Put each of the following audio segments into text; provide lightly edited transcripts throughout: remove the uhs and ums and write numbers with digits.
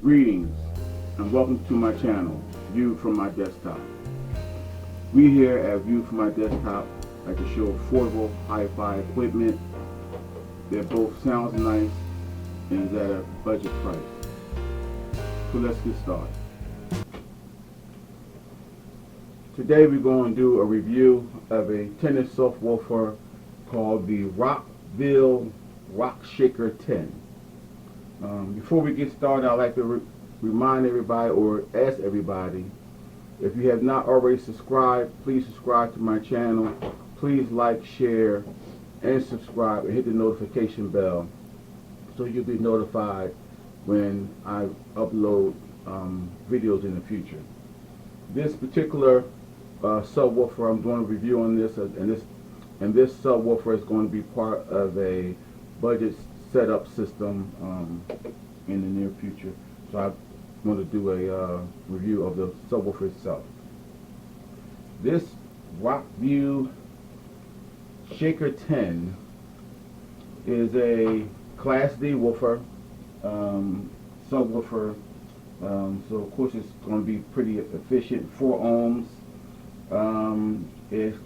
Greetings and welcome to my channel, Viewed from My Desktop. We here at Viewed from My Desktop like to show affordable hi-fi equipment that both sounds nice and is at a budget price. So let's get started. Today we're going to do a review of a tennis subwoofer called the Rockville Rock Shaker 10. Before we get started, I'd like to remind everybody or ask everybody, if you have not already subscribed, please subscribe to my channel. Please like, share, and subscribe, and hit the notification bell so you'll be notified when I upload videos in the future. This particular subwoofer, I'm doing a review on this, and this subwoofer is going to be part of a budget setup system in the near future. So I'm going to do a review of the subwoofer itself. This Rockville Shaker 10 is a Class D woofer, subwoofer. So of course it's going to be pretty efficient. 4 ohms. It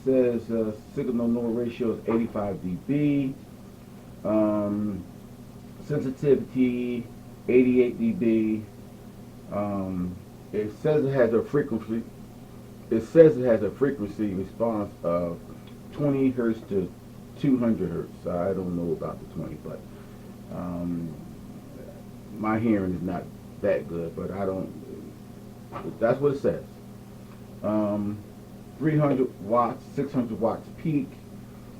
says signal noise ratio is 85 dB. Sensitivity 88 dB. It says it has a frequency. It says it has a frequency response of 20 hertz to 200 hertz. I don't know about the 20, but my hearing is not that good. But I don't. That's what it says. 300 watts, 600 watts peak.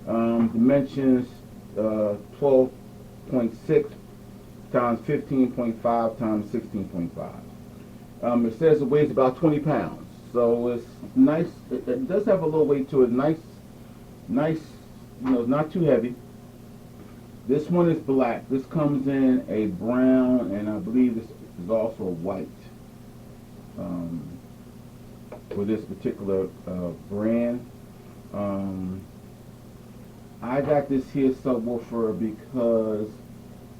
Dimensions 12.6 times 15.5 times 16.5. It says it weighs about 20 pounds, so it's nice. It does have a little weight to it. Nice. You know, it's not too heavy. This one is black. This comes in a brown, and I believe this is also white for this particular brand. I got this here subwoofer because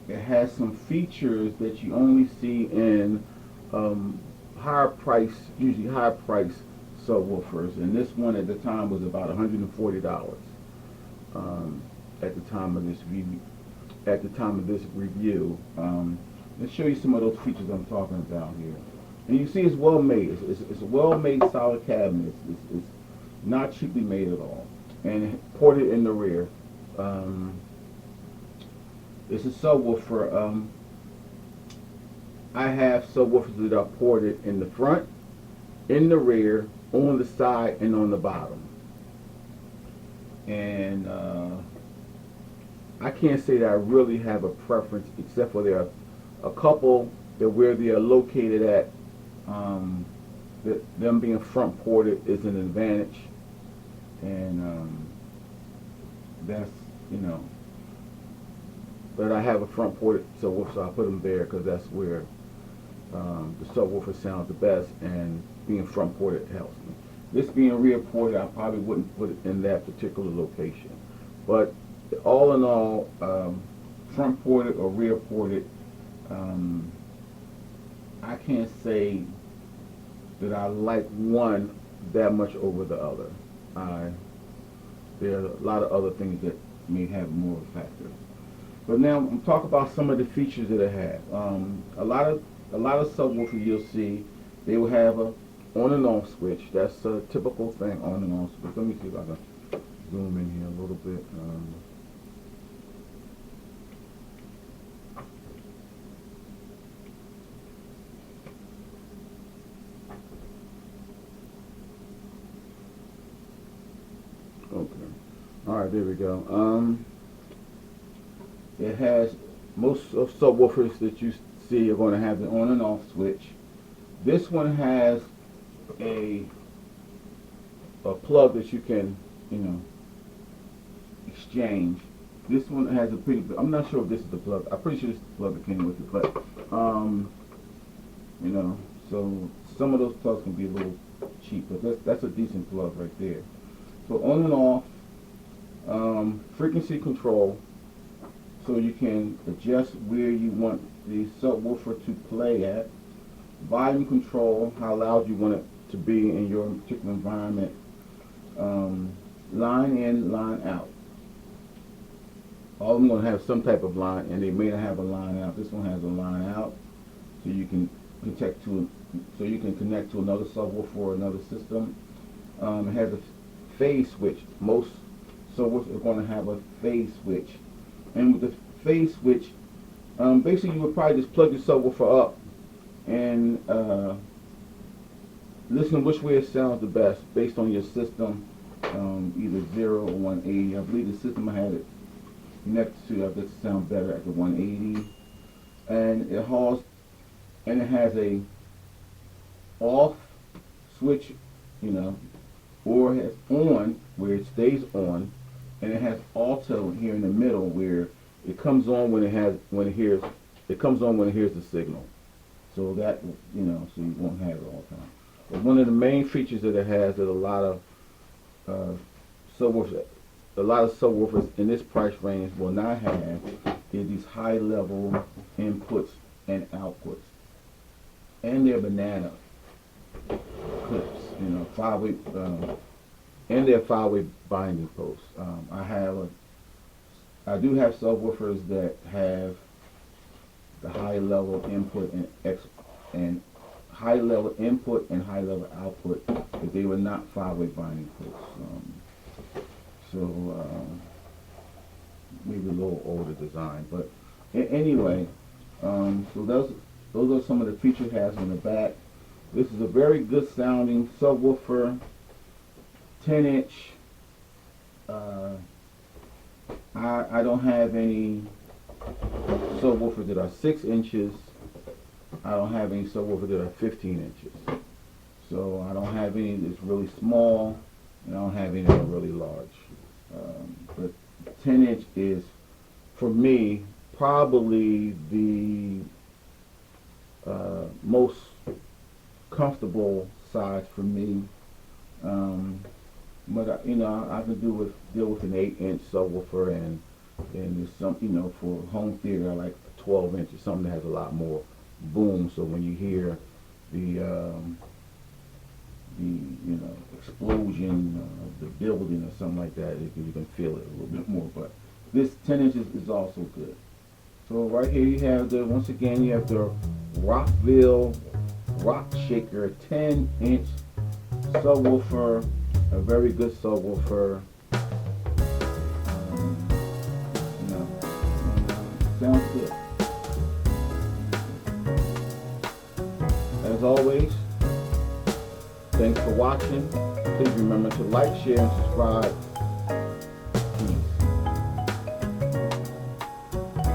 it has some features that you only see in usually higher price subwoofers, and this one at the time was about $140 at the time of this review. Let's show you some of those features I'm talking about here. And you see it's well made. It's a well made solid cabinet. It's not cheaply made at all. And ported in the rear. It's a subwoofer. I have subwoofers that are ported in the front, in the rear, on the side, and on the bottom. And I can't say that I really have a preference, except for there are a couple that where they are located at. Them being front ported is an advantage, and that's, you know. But I have a front ported subwoofer, so I put them there because that's where the subwoofer sounds the best, and being front ported helps me. This being rear ported, I probably wouldn't put it in that particular location. But all in all, front ported or rear ported, I can't say that I like one that much over the other. There are a lot of other things that may have more of a factor. But now I'm talking about some of the features that it has. A lot of subwoofers you'll see, they will have a on and off switch. That's a typical thing, on and off switch. Let me see if I can zoom in here a little bit. Okay. Alright, there we go. It has, most of subwoofers that you see are going to have the on and off switch. This one has a plug that you can, you know, exchange. This one has a pretty, I'm not sure if this is the plug. I'm pretty sure this is the plug that came with it, but you know, so some of those plugs can be a little cheap, but that's a decent plug right there. So on and off, frequency control, so you can adjust where you want the subwoofer to play at. Volume control, how loud you want it to be in your particular environment. Line in, line out. All of them going to have some type of line, and they may not have a line out. This one has a line out, so you can connect to another subwoofer or another system. It has a phase switch. Most subwoofers are going to have a phase switch, and with the phase switch, basically you would probably just plug your subwoofer up and listen to which way it sounds the best based on your system, either 0 or 180. I believe the system I had it connected to, I guess, it sound better at the 180. And it has a off switch, or it has on where it stays on, and it has auto here in the middle where it comes on when it hears the signal. So that so you won't have it all the time. But one of the main features that it has that a lot of subwoofers in this price range will not have is these high level inputs and outputs. And their banana clips, 5-way, and their 5-way binding posts. I do have subwoofers that have the high level input and high level input and high level output, but they were not 5-way binding posts. Maybe a little older design, but anyway, so those are some of the features it has on the back. This is a very good sounding subwoofer, 10-inch. I don't have any subwoofers that are 6 inches. I don't have any subwoofers that are 15 inches. So I don't have any that's really small, and I don't have any that are really large. But 10-inch is, for me, probably the most comfortable size for me. But I can deal with an 8-inch subwoofer, and there's some, for home theater I like a 12-inch or something that has a lot more boom. So when you hear the explosion of the building or something like that, you can feel it a little bit more. But this 10 inches is also good. So right here you have once again you have the Rockville Rock Shaker 10-inch subwoofer, a very good subwoofer. Sounds good. As always, thanks for watching. Please remember to like, share, and subscribe